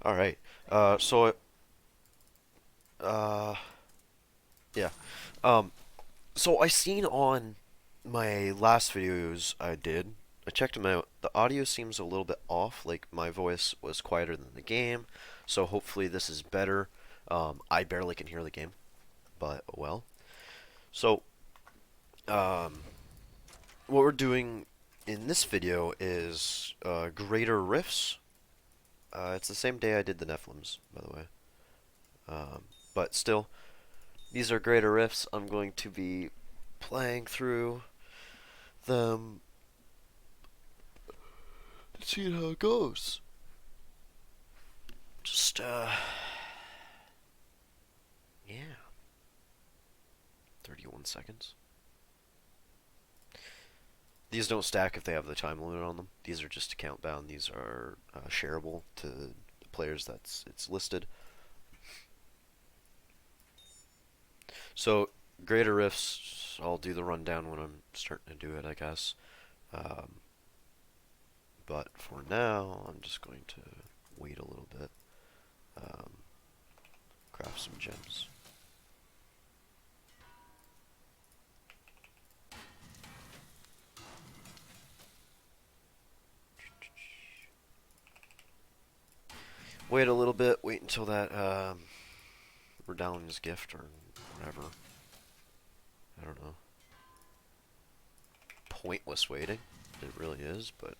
All right. Uh, yeah. Um, so I seen on my last videos I did, I checked them out. The audio seems a little bit off, like my voice was quieter than the game. So hopefully this is better. I barely can hear the game, but well. So, um, what we're doing in this video is greater rifts. It's the same day I did the Nephilims, by the way. Um, but still, these are greater rifts. I'm going to be playing through them, seeing how it goes. Just, yeah, 31 seconds. These don't stack if they have the time limit on them. These are just account bound. These are shareable to the players that's it's listed. So greater rifts, I'll do the rundown when I'm starting to do it, I guess. Um, but for now, I'm just going to wait a little bit. Um, Craft some gems. Wait a little bit. Wait until that Redowling's gift or whatever. I don't know. Pointless waiting. It really is, but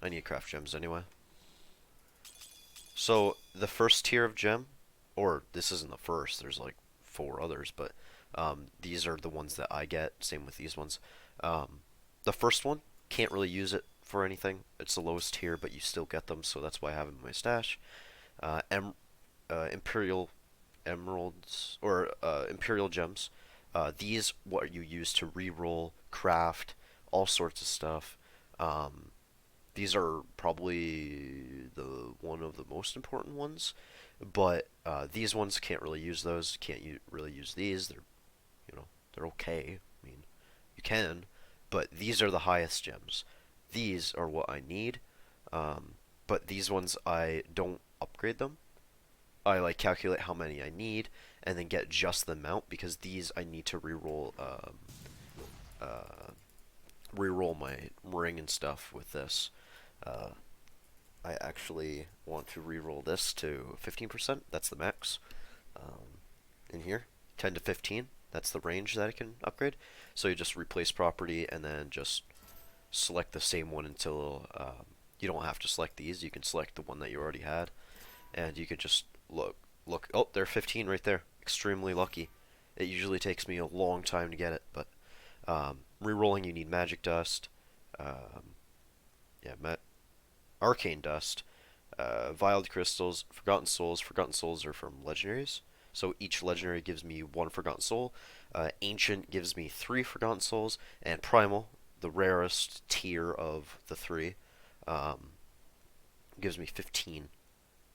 I need craft gems anyway. So the first tier of gem, or this isn't the first. There's like four others, but these are the ones that I get. Same with these ones. Um, the first one can't really use it for anything. It's the lowest tier, but you still get them, so that's why I have them in my stash. Uh, em Imperial emeralds or Imperial gems. These what you use to reroll, craft, all sorts of stuff. Um, these are probably the one of the most important ones, but these ones can't really use those. Can't really use these. They're okay. I mean, you can, but these are the highest gems. These are what I need. Um, but these ones I don't upgrade them. I like calculate how many I need and then get just the amount because these I need to uh, reroll my ring and stuff with this. Uh, I actually want to reroll this to 15%. That's the max in here. 10 to 15. That's the range that I can upgrade. So you just replace property and then just select the same one until you don't have to select these. You can select the one that you already had, and you could just look. Oh, they're 15 right there. Extremely lucky. It usually takes me a long time to get it, but rerolling you need magic dust. Um, yeah, arcane dust, vialed crystals, forgotten souls. Forgotten souls are from legendaries, so each legendary gives me one forgotten soul. Ancient gives me three forgotten souls, and primal, the rarest tier of the three, um, gives me 15.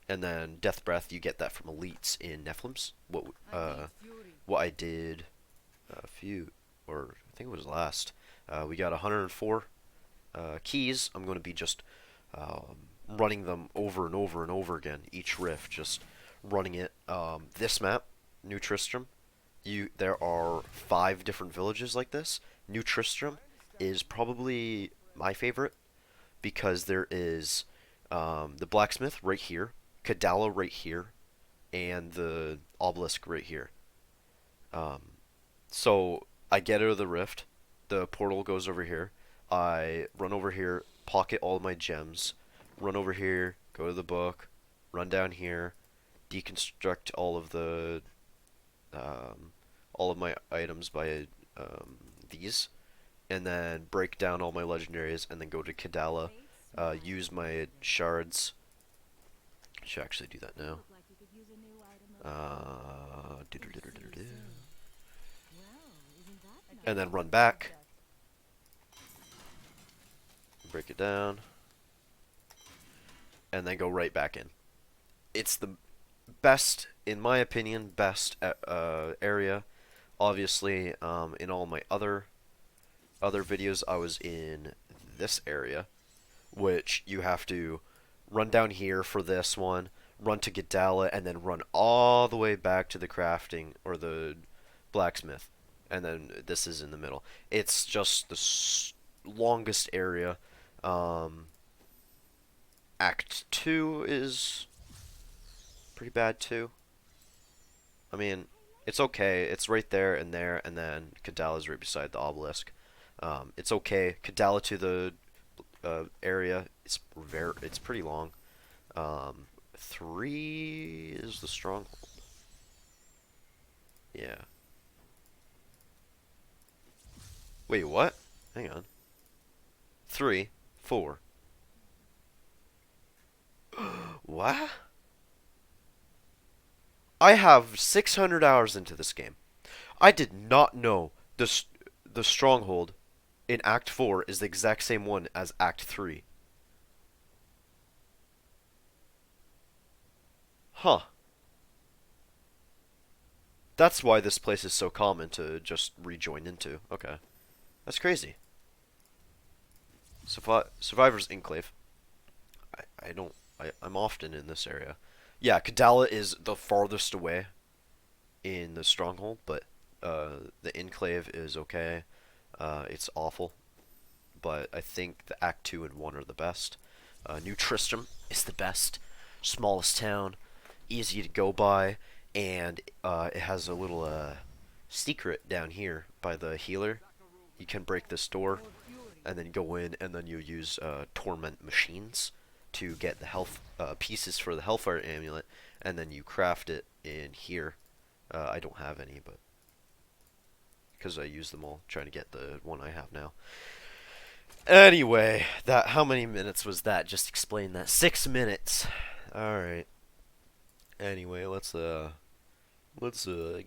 And then death breath, you get that from elites in Nephilims. What I did a few, or I think it was last. We got 104 keys. I'm going to be just running them over and over and over again. Each rift, just running it. This map, New Tristram, there are 5 different villages like this. New Tristram is probably my favorite because there is the blacksmith right here, Kadala right here, and the obelisk right here. Um, so I get out of the rift, the portal goes over here. I run over here, pocket all of my gems, run over here, go to the book, run down here, deconstruct um, all of my items by these, and then break down all my legendaries, and then go to Kadala, use my shards. I should actually do that now. Uh, and then run back, break it down, and then go right back in. It's the best, in my opinion, best area. Obviously, in all my other videos, I was in this area, which you have to run down here for this one, run to Gadala, and then run all the way back to the crafting or the blacksmith, and then this is in the middle. It's just the longest area. Um, Act 2 is pretty bad too. I mean, it's okay. It's right there, and then Kadala's right beside the obelisk. It's okay. Kadala to the area, it's pretty long. 3 is the stronghold. Yeah. Wait, what? Hang on. 3, 4. What? I have 600 hours into this game. I did not know the stronghold in Act 4 is the exact same one as Act 3. Huh. That's why this place is so common to just rejoin into. Okay. That's crazy. Survivor's Enclave. I don't. I'm often in this area. Yeah, Kadala is the farthest away in the stronghold, but the Enclave is okay. It's awful, but I think the Act 2 and 1 are the best. New Tristram is the best. Smallest town, easy to go by, and it has a little secret down here by the healer. You can break this door, and then go in, and then you use torment machines to get the health pieces for the Hellfire amulet, and then you craft it in here. I don't have any, but because I use them all, trying to get the one I have now. Anyway, that how many minutes was that? Just explain that. 6 minutes. All right. Anyway, let's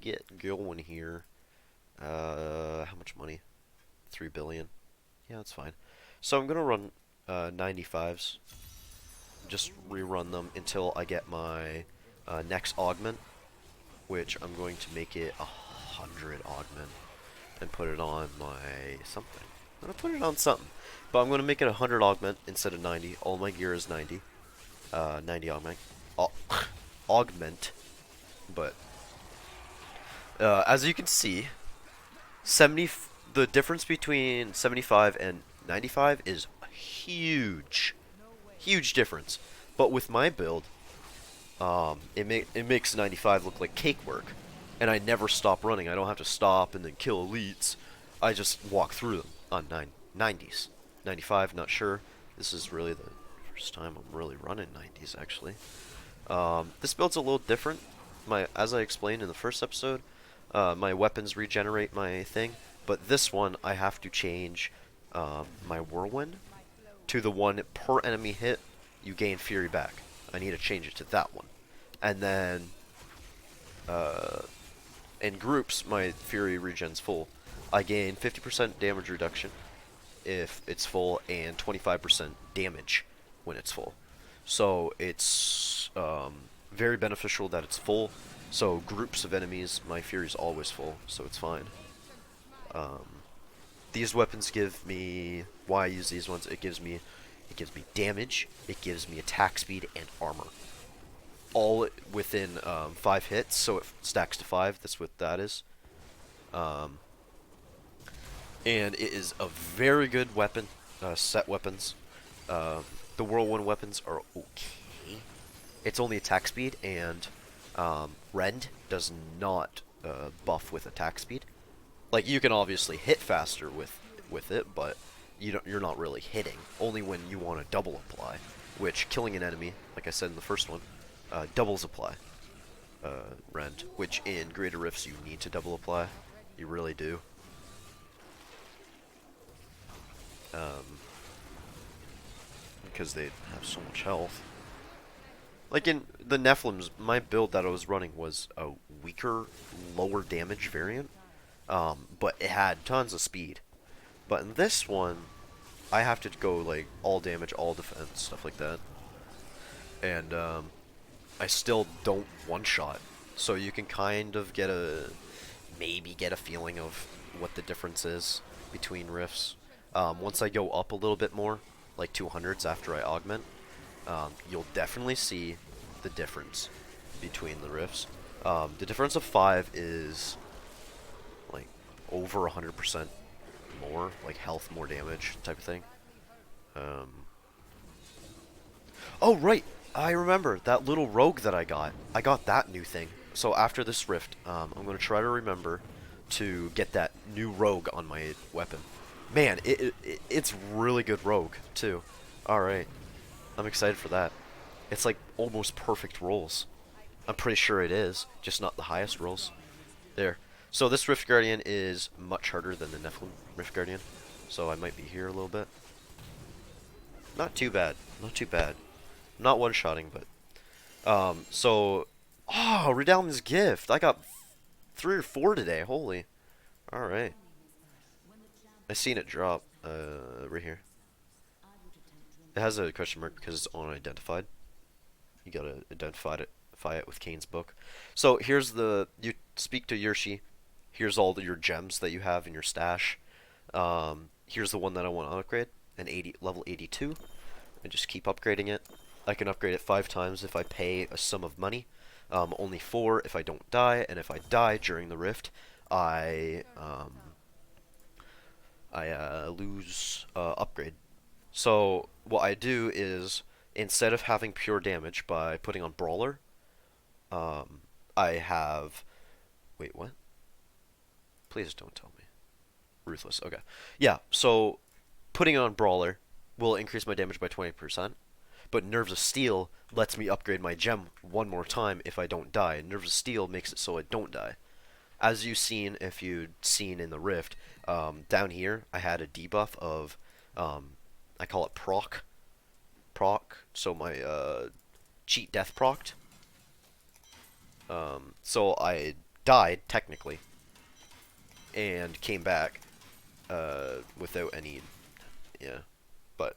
get going here. How much money? 3 billion. Yeah, that's fine. So I'm gonna run 95s. Just rerun them until I get my next augment, which I'm going to make it 100 augment and put it on my something. I'm gonna put it on something, but I'm gonna make it 100 augment instead of 90. All my gear is 90. 90 augment. Augment, but as you can see, the difference between 75 and 95 is huge. Huge difference. But with my build, it makes 95 look like cake work. And I never stop running. I don't have to stop and then kill elites. I just walk through them on 90s. 95, not sure. This is really the first time I'm really running 90s, actually. This build's a little different. As I explained in the first episode, my weapons regenerate my thing. But this one, I have to change my whirlwind to the one per enemy hit, you gain fury back. I need to change it to that one. And then, in groups, my fury regen's full. I gain 50% damage reduction if it's full, and 25% damage when it's full. So it's very beneficial that it's full. So groups of enemies, my fury's always full, so it's fine. These weapons give me, why I use these ones, it gives me damage, it gives me attack speed, and armor. All within 5 hits, so it stacks to 5, that's what that is. And it is a very good weapon, set weapons. The whirlwind weapons are okay. It's only attack speed, and Rend does not buff with attack speed. Like, you can obviously hit faster with it, but you're not really hitting. Only when you want to double apply, which killing an enemy, like I said in the first one, doubles apply. Rend, which in Greater Rifts you need to double apply. You really do. Because they have so much health. Like in the Nephilims, my build that I was running was a weaker, lower damage variant. But it had tons of speed. But in this one, I have to go like all damage, all defense, stuff like that. And I still don't one-shot. So you can kind of maybe get a feeling of what the difference is between rifts. Once I go up a little bit more, like 200s after I augment, you'll definitely see the difference between the rifts. The difference of 5 is like over 100% more, like health, more damage type of thing. Um, oh, right! I remember that little rogue that I got. I got that new thing. So after this rift, I'm going to try to remember to get that new rogue on my weapon. Man, it's really good rogue, too. Alright, I'm excited for that. It's like almost perfect rolls. I'm pretty sure it is, just not the highest rolls. There. So this Rift Guardian is much harder than the Nephilim Rift Guardian. So I might be here a little bit. Not too bad. Not too bad. Not one-shotting, but... so... Oh, Redalman's Gift! I got 3 or 4 today, holy. Alright. I seen it drop, right here. It has a question mark because it's unidentified. You gotta identify it with Kane's book. So here's you speak to Yershi. Here's all your gems that you have in your stash. Here's the one that I want to upgrade, an level 82, and just keep upgrading it. I can upgrade it 5 times if I pay a sum of money. Only 4 if I don't die, and if I die during the rift, I lose upgrade. So what I do is, instead of having pure damage by putting on Brawler, I have... Wait, what? Please don't tell me. Ruthless, okay. Yeah, so putting on Brawler will increase my damage by 20%, but Nerves of Steel lets me upgrade my gem one more time if I don't die. Nerves of Steel makes it so I don't die. As you've seen, if you'd seen in the Rift, down here I had a debuff of, I call it proc. So my cheat death procced. So I died, technically, and came back without any, yeah, but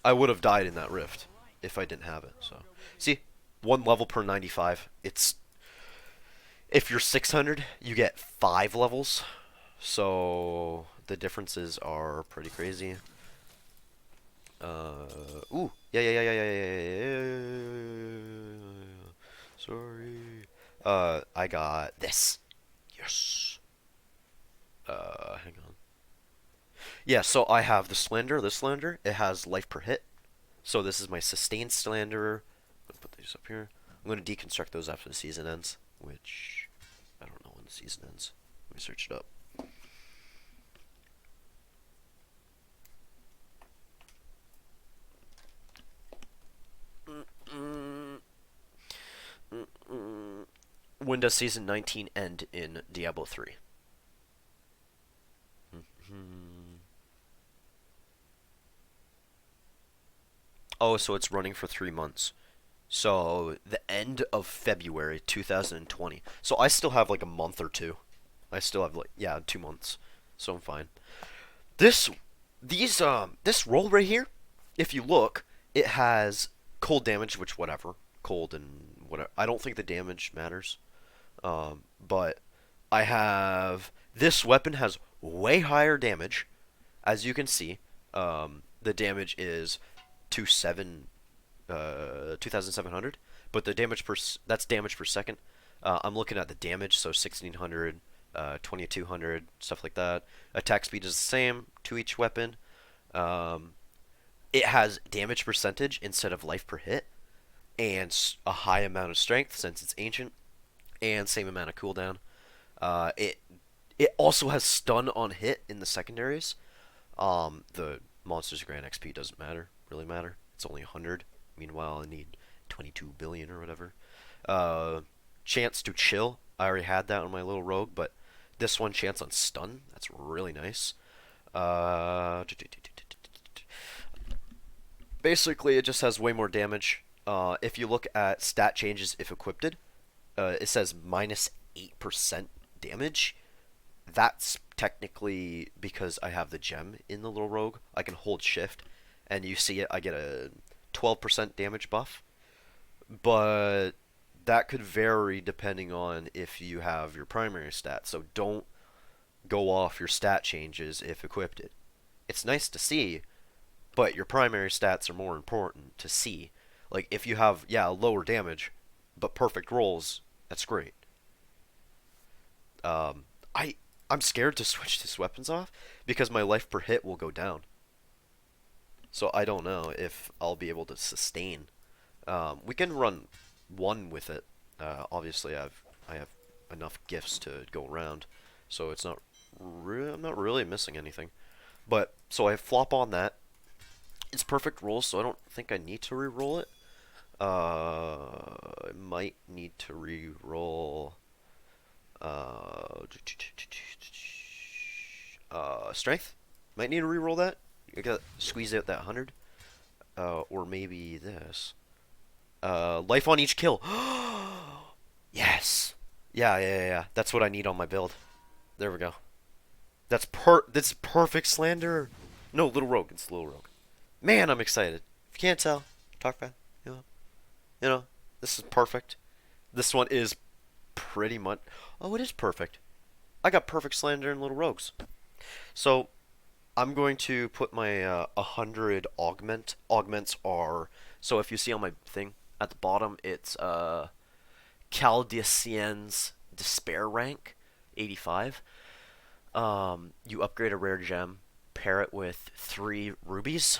I would have died in that rift if I didn't have it. So see, 1 level per 95. It's, if you're 600, you get 5 levels, so the differences are pretty crazy. Ooh, yeah. Sorry. I got this. Yes. Hang on. Yeah, so I have the Slander. This Slander, it has life per hit. So this is my sustained Slander. I'm gonna put these up here. I'm gonna deconstruct those after the season ends, which I don't know when the season ends. Let me search it up. When does season 19 end in Diablo 3? Oh, so it's running for 3 months. So the end of February 2020. So I still have like a month or two. I still have like, yeah, 2 months. So I'm fine. This this roll right here, if you look, it has cold damage, which whatever, cold and whatever. I don't think the damage matters. But I have, this weapon has way higher damage, as you can see. The damage is 2,700, but the damage per, that's damage per second. I'm looking at the damage, so 1,600, 2,200, stuff like that. Attack speed is the same to each weapon. It has damage percentage instead of life per hit, and a high amount of strength since it's ancient, and same amount of cooldown. It also has stun on hit in the secondaries. The monster's grand XP doesn't really matter. It's only 100. Meanwhile, I need 22 billion or whatever. Chance to chill. I already had that on my little rogue, but this one, chance on stun. That's really nice. Basically, it just has way more damage. If you look at stat changes if equipped, it says minus 8% damage. That's technically because I have the gem in the little rogue. I can hold shift, and you see it, I get a 12% damage buff. But that could vary depending on if you have your primary stat. So don't go off your stat changes if equipped. It's nice to see, but your primary stats are more important to see. Like if you have lower damage, but perfect rolls, that's great. Um, I I'm scared to switch these weapons off because my life per hit will go down. So I don't know if I'll be able to sustain. We can run one with it. Obviously, I have enough gifts to go around, so it's not. I'm not really missing anything. But so I flop on that. It's perfect roll, so I don't think I need to re-roll it. I might need to re-roll. Uh, Strength. Might need to re-roll that. I got squeeze out that 100. Or maybe this. Life on each kill. Yes. Yeah. That's what I need on my build. There we go. This is perfect slander. No, little rogue. It's little rogue. Man, I'm excited. If you can't tell, talk bad. You know. You know. This is perfect. This one is pretty much. Oh, it is perfect. I got perfect slander and little rogues. So I'm going to put my 100 augment. Augments are so if you see on my thing at the bottom, it's Chaldean's Despair rank, 85. You upgrade a rare gem, pair it with 3 rubies,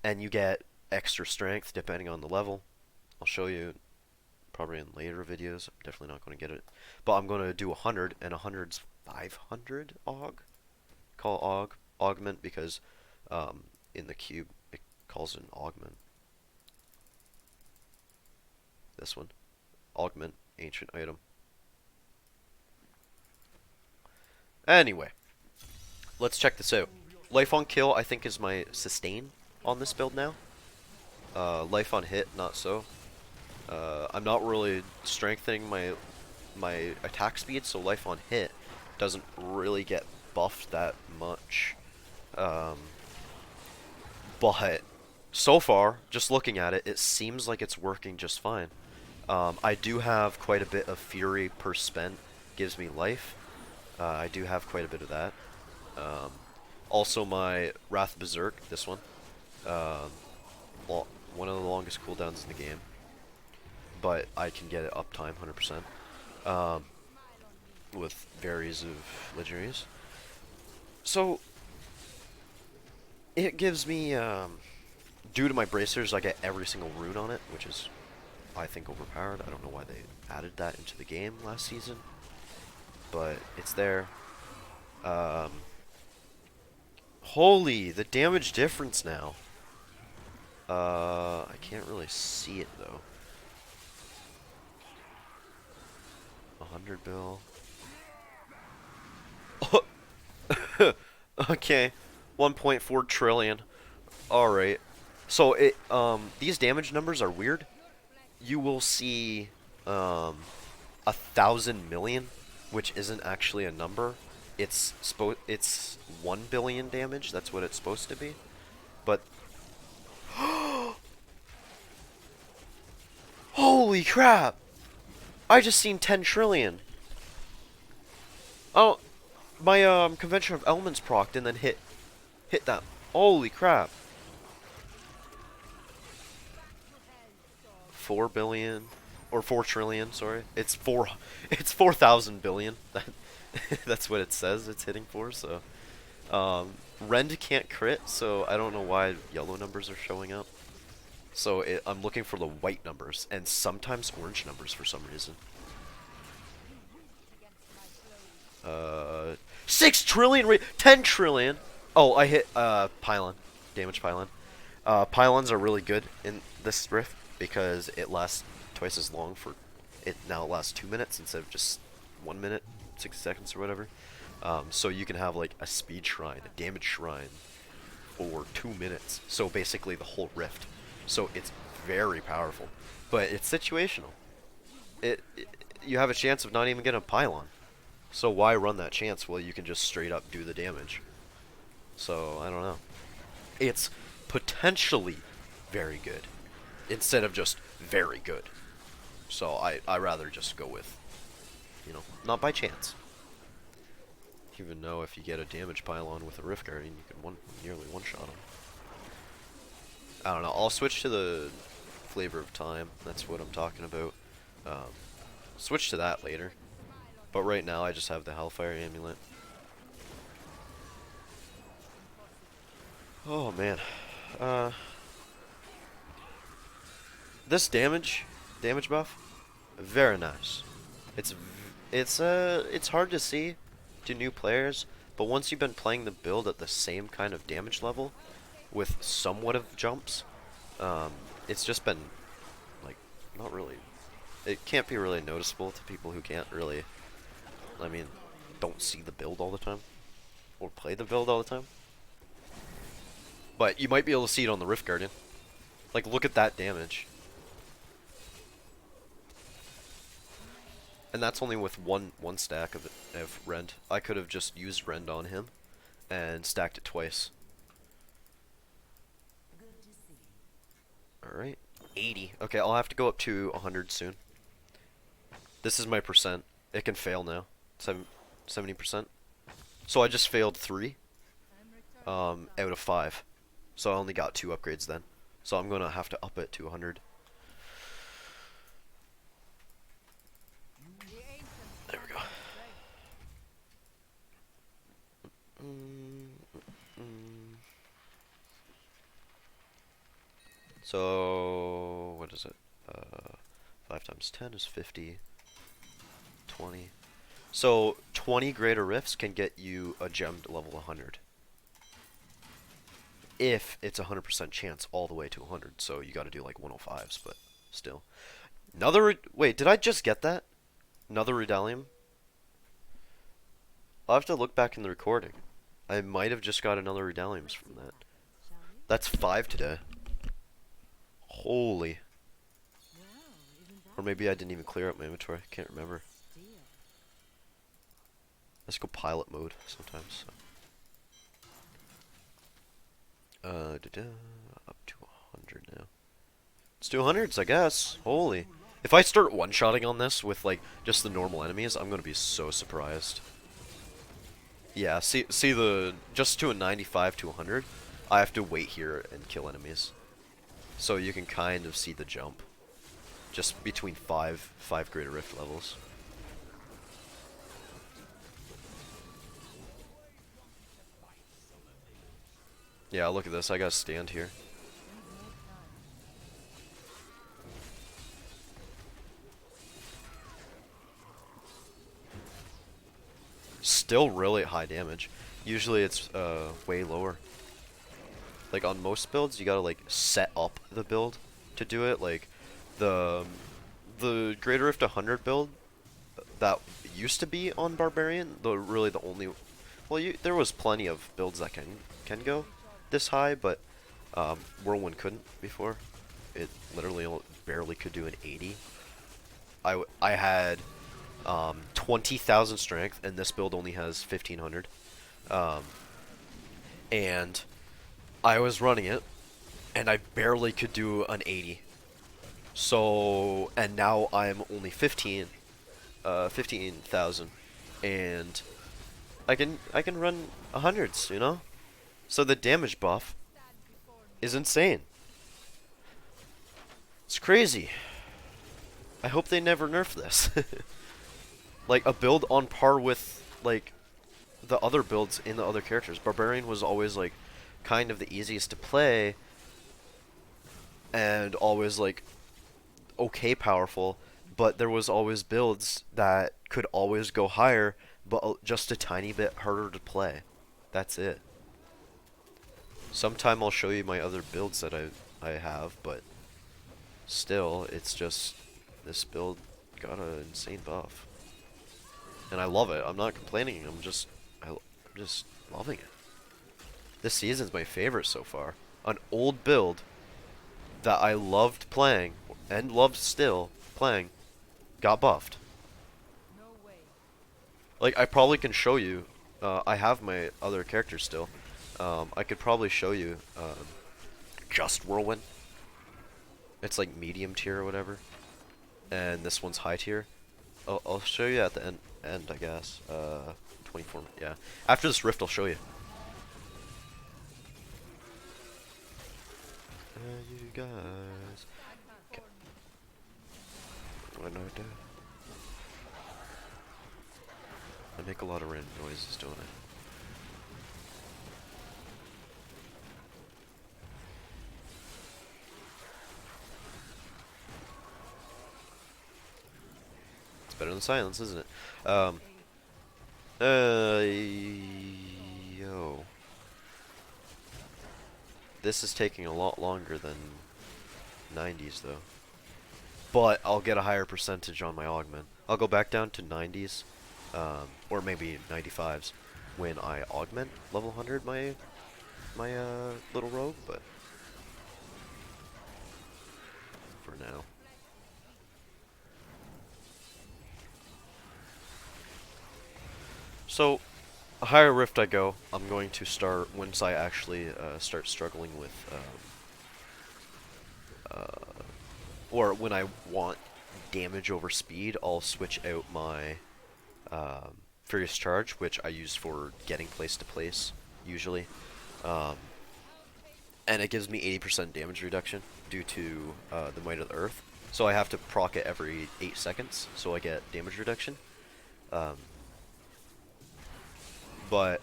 and you get extra strength depending on the level. I'll show you probably in later videos. I'm definitely not going to get it, but I'm going to do 100, and 100's 500 call augment because in the cube it calls an augment. This one, augment ancient item. Anyway, let's check this out. Life on kill I think is my sustain on this build now. Life on hit not so. I'm not really strengthening my attack speed, so life on hit doesn't really get buffed that much. But so far, just looking at it, it seems like it's working just fine. I do have quite a bit of fury per spent, gives me life. I do have quite a bit of that. Also, my Wrath Berserk, this one, one of the longest cooldowns in the game, but I can get it uptime 100% with varies of legendaries. So it gives me, due to my bracers, I get every single rune on it, which is, I think, overpowered. I don't know why they added that into the game last season, but it's there. Holy, the damage difference now. I can't really see it though. 100 bill. Okay, 1.4 trillion. All right. So these damage numbers are weird. You will see 1,000 million, which isn't actually a number. It's 1 billion damage. That's what it's supposed to be. But holy crap! I just seen 10 trillion. Oh, my Convention of Elements procced and then hit that. Holy crap! 4 billion or 4 trillion. Sorry, it's 4,000 billion. That's what it says it's hitting for. So, Rend can't crit, so I don't know why yellow numbers are showing up. So I'm looking for the white numbers and sometimes orange numbers for some reason. 6 trillion, 10 trillion. Oh, I hit pylon, damage pylon. Pylons are really good in this rift because it lasts twice as long for it now lasts 2 minutes instead of just 1 minute, 60 seconds or whatever. So you can have like a speed shrine, a damage shrine for 2 minutes. So basically the whole rift. So it's very powerful, but it's situational. You have a chance of not even getting a pylon. So why run that chance? Well, you can just straight up do the damage. So I don't know. It's potentially very good instead of just very good. So I rather just go with, not by chance. Even though if you get a damage pylon with a Rift Guardian, you can nearly one-shot him. I don't know. I'll switch to the Flavor of Time. That's what I'm talking about. Um, switch to that later. But right now I just have the Hellfire Amulet. Oh man. Uh, this damage buff, very nice. It's hard to see to new players, but once you've been playing the build at the same kind of damage level with somewhat of jumps, um, it's just been like not really. It can't be really noticeable to people who can't really, I mean, don't see the build all the time or play the build all the time. But you might be able to see it on the Rift Guardian. Like, look at that damage. And that's only with one stack of Rend. I could have just used Rend on him and stacked it twice. Alright. 80. Okay, I'll have to go up to 100 soon. This is my percent. It can fail now. 70%. So I just failed 3 out of 5. So I only got 2 upgrades then. So I'm going to have to up it to 100. There we go. So, what is it? 5 times 10 is 50. 20. So, 20 Greater Rifts can get you a gem to level 100. If it's a 100% chance all the way to 100. So, you gotta do like 105s, but still. Wait, did I just get that? Another Redalium? I'll have to look back in the recording. I might have just got another Redaliums from that. That's 5 today. Holy. Or maybe I didn't even clear out my inventory. I can't remember. Let's go pilot mode sometimes. Up to 100 now. Let's do 100s, I guess. Holy. If I start one-shotting on this with, like, just the normal enemies, I'm gonna be so surprised. Yeah, see the... Just to a 95 to 100, I have to wait here and kill enemies. So you can kind of see the jump. Just between 5 Greater Rift levels. Yeah, look at this. I gotta stand here. Still really high damage. Usually it's way lower. Like on most builds, you gotta like set up the build to do it. Like the Greater Rift 100 build that used to be on Barbarian, really the only. Well, there was plenty of builds that can go this high, but Whirlwind couldn't before. It literally barely could do an 80. I had 20,000 strength, and this build only has 1,500. And I was running it, and I barely could do an 80. So, and now I'm only 15,000, and I can run 100s, you know? So the damage buff is insane. It's crazy. I hope they never nerf this. Like, a build on par with, like, the other builds in the other characters. Barbarian was always, like, kind of the easiest to play, and always, like, okay powerful, but there was always builds that could always go higher, but just a tiny bit harder to play. That's it. Sometime I'll show you my other builds that I have, but still, it's just, this build got an insane buff. And I love it. I'm not complaining. I'm just loving it. This season's my favorite so far. An old build that I loved playing and loved still playing got buffed. Like, I probably can show you. I have my other characters still. I could probably show you just Whirlwind. It's like medium tier or whatever, and this one's high tier. I'll show you at the end, I guess. 24. Yeah. After this rift, I'll show you. You guys. I make a lot of random noises, don't I? It's better than silence, isn't it? Yo. This is taking a lot longer than 90s, though. But I'll get a higher percentage on my augment. I'll go back down to 90s, or maybe 95s, when I augment level 100 my little rogue, but for now. So, the higher rift I go, I'm going to start, once I actually start struggling with, or when I want damage over speed, I'll switch out my Furious Charge, which I use for getting place to place, usually. Um, and it gives me 80% damage reduction due to the Might of the Earth. So I have to proc it every 8 seconds, so I get damage reduction. Um, but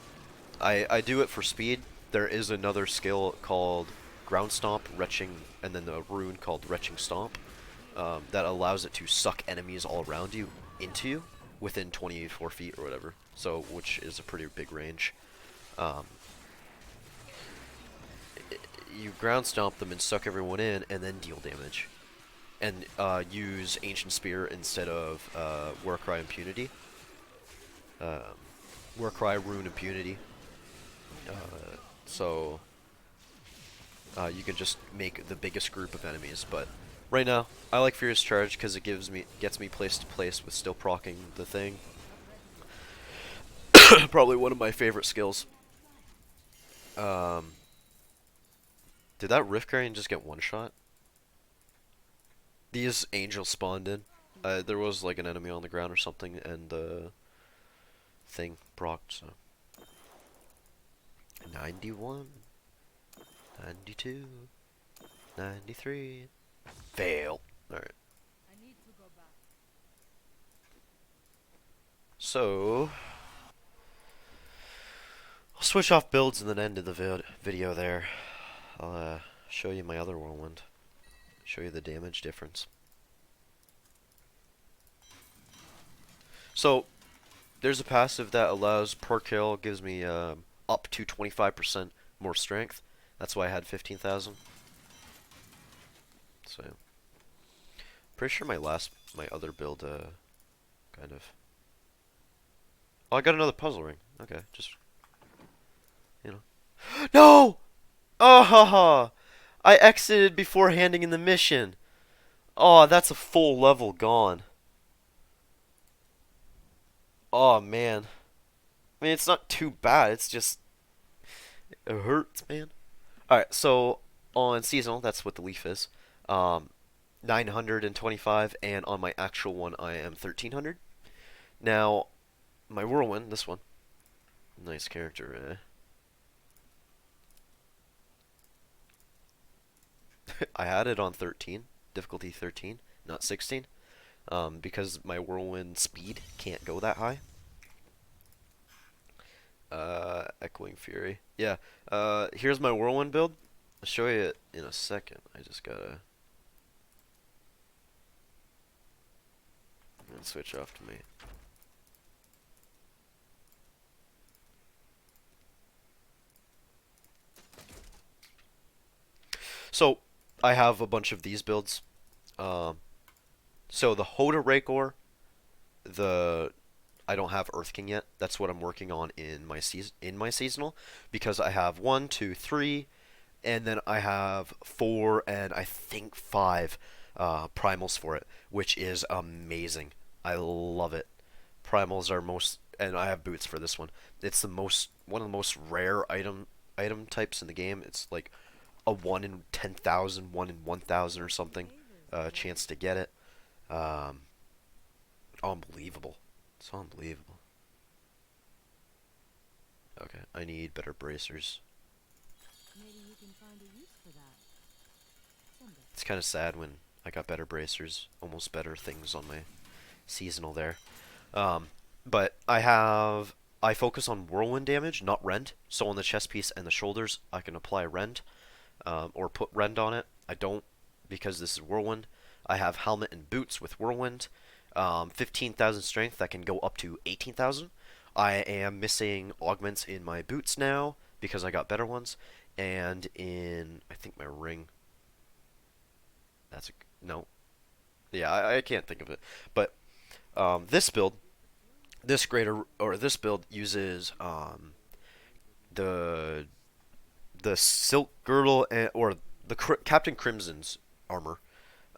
I do it for speed. There is another skill called Ground Stomp, Retching, and then the rune called Retching Stomp that allows it to suck enemies all around you into you within 24 feet or whatever. So, which is a pretty big range. Um, you ground stomp them and suck everyone in, and then deal damage. And use Ancient Spear instead of Warcry Impunity. Um, Warcry, Rune, Impunity. So you can just make the biggest group of enemies. But right now, I like Furious Charge because it gets me place to place with still proccing the thing. Probably one of my favorite skills. Um, did that Rift Guardian just get one shot? These angels spawned in. There was like an enemy on the ground or something, and the thing procced. So 91, 92, 93. Fail. All right. So I'll switch off builds and then end of the video there. I'll show you my other whirlwind. Show you the damage difference. So there's a passive that allows per kill, gives me up to 25% more strength. That's why I had 15,000. So pretty sure my other build kind of. Oh, I got another puzzle ring. Okay, just you know. No! Oh, haha! I exited before handing in the mission. Oh, that's a full level gone. Oh man. I mean, it's not too bad. It's just it hurts, man. All right, so on seasonal, that's what the leaf is. 925, and on my actual one, I am 1300. Now, my whirlwind, this one, nice character. I had it on 13, difficulty 13, not 16, because my whirlwind speed can't go that high. Echoing Fury. Yeah. Here's my whirlwind build. I'll show you it in a second. I just gotta switch off to me. So I have a bunch of these builds. Um, so the Hoda Rakor, the I don't have Earth King yet. That's what I'm working on in my seasonal because I have 1, 2, 3, and then I have 4 and I think 5 primals for it, which is amazing. I love it. Primals are most, and I have boots for this one. It's the most one of the most rare item types in the game. It's like a 1 in 10,000, 1 in 1,000 or something chance to get it. Um, Unbelievable. It's unbelievable. Okay, I need better bracers. It's kind of sad when I got better bracers, almost better things on my seasonal there. Um, but I focus on whirlwind damage, not rend. So on the chest piece and the shoulders, I can apply rend, or put rend on it. I don't, because this is whirlwind. I have helmet and boots with whirlwind. 15,000 strength that can go up to 18,000. I am missing augments in my boots now because I got better ones, and in I think my ring. That's a no. Yeah, I can't think of it. But this build, this greater or this build uses the the silk girdle or the Captain Crimson's armor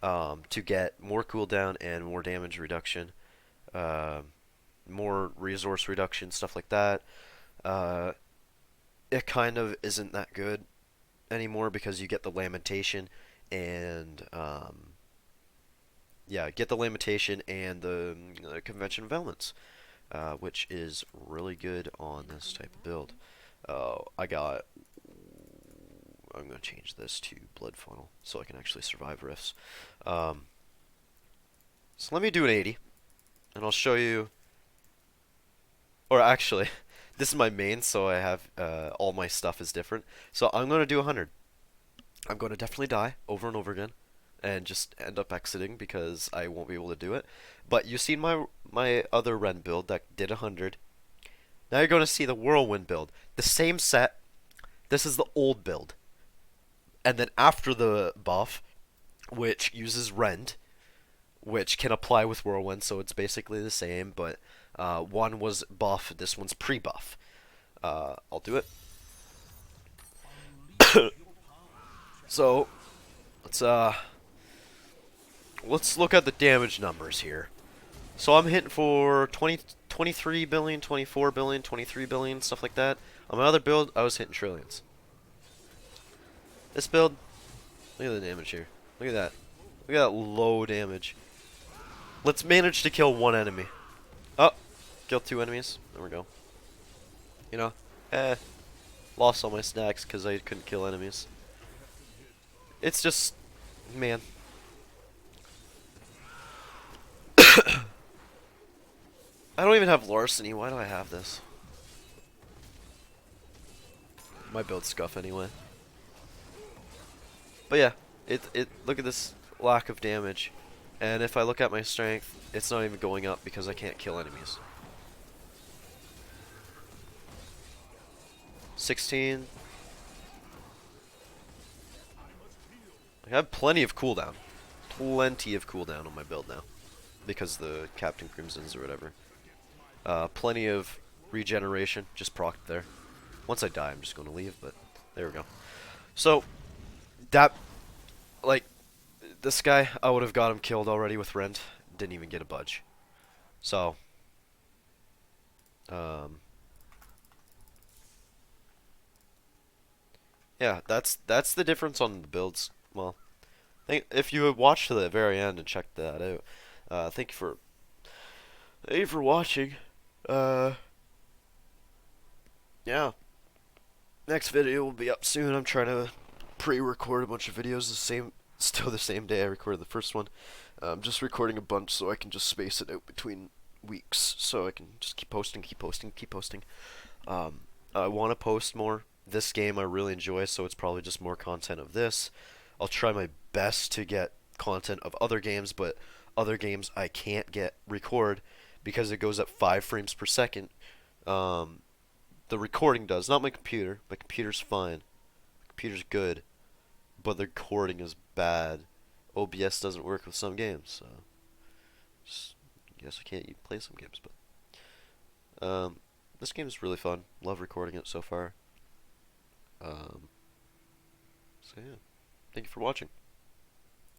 to get more cooldown and more damage reduction, uh, more resource reduction, stuff like that. Uh, it kind of isn't that good anymore because you get the lamentation and yeah, get the lamentation and the convention of elements, which is really good on this type of build. I got. I'm gonna change this to blood funnel so I can actually survive rifts. Um, so let me do an 80, and I'll show you. Or actually, this is my main, so I have all my stuff is different. So I'm gonna do 100. I'm gonna definitely die over and over again, and just end up exiting because I won't be able to do it. But you've seen my other Ren build that did 100. Now you're gonna see the Whirlwind build, the same set. This is the old build, and then after the buff, which uses Rend, which can apply with Whirlwind, so it's basically the same. But one was buff, this one's pre-buff. I'll do it. So let's let's look at the damage numbers here. So I'm hitting for 20, 23 billion, 24 billion, 23 billion, stuff like that. On my other build, I was hitting trillions. This build, look at the damage here. Look at that. Look at that low damage. Let's manage to kill one enemy. Oh, killed two enemies. There we go. You know, lost all my snacks because I couldn't kill enemies. It's just, man. I don't even have larceny. Why do I have this? My build scuff anyway. But yeah, it look at this lack of damage. And if I look at my strength, it's not even going up because I can't kill enemies. 16. I have plenty of cooldown. Plenty of cooldown on my build now. Because the Captain Crimsons or whatever. Plenty of regeneration, just procced there. Once I die, I'm just going to leave, but there we go. So, that, like, this guy, I would have got him killed already with Rend. Didn't even get a budge. So, yeah, that's the difference on the builds. Well, if you had watched to the very end and checked that out, thank you for watching. Uh, yeah. Next video will be up soon. I'm trying to pre-record a bunch of videos still the same day I recorded the first one. I'm just recording a bunch so I can just space it out between weeks, so I can just keep posting, keep posting, keep posting. I want to post more. This game I really enjoy, so it's probably just more content of this. I'll try my best to get content of other games, but other games I can't record because it goes at 5 frames per second. The recording does, not my computer. My computer's fine. My computer's good, but the recording is bad. OBS doesn't work with some games, so I guess I can't even play some games. But this game is really fun. Love recording it so far. So yeah, thank you for watching.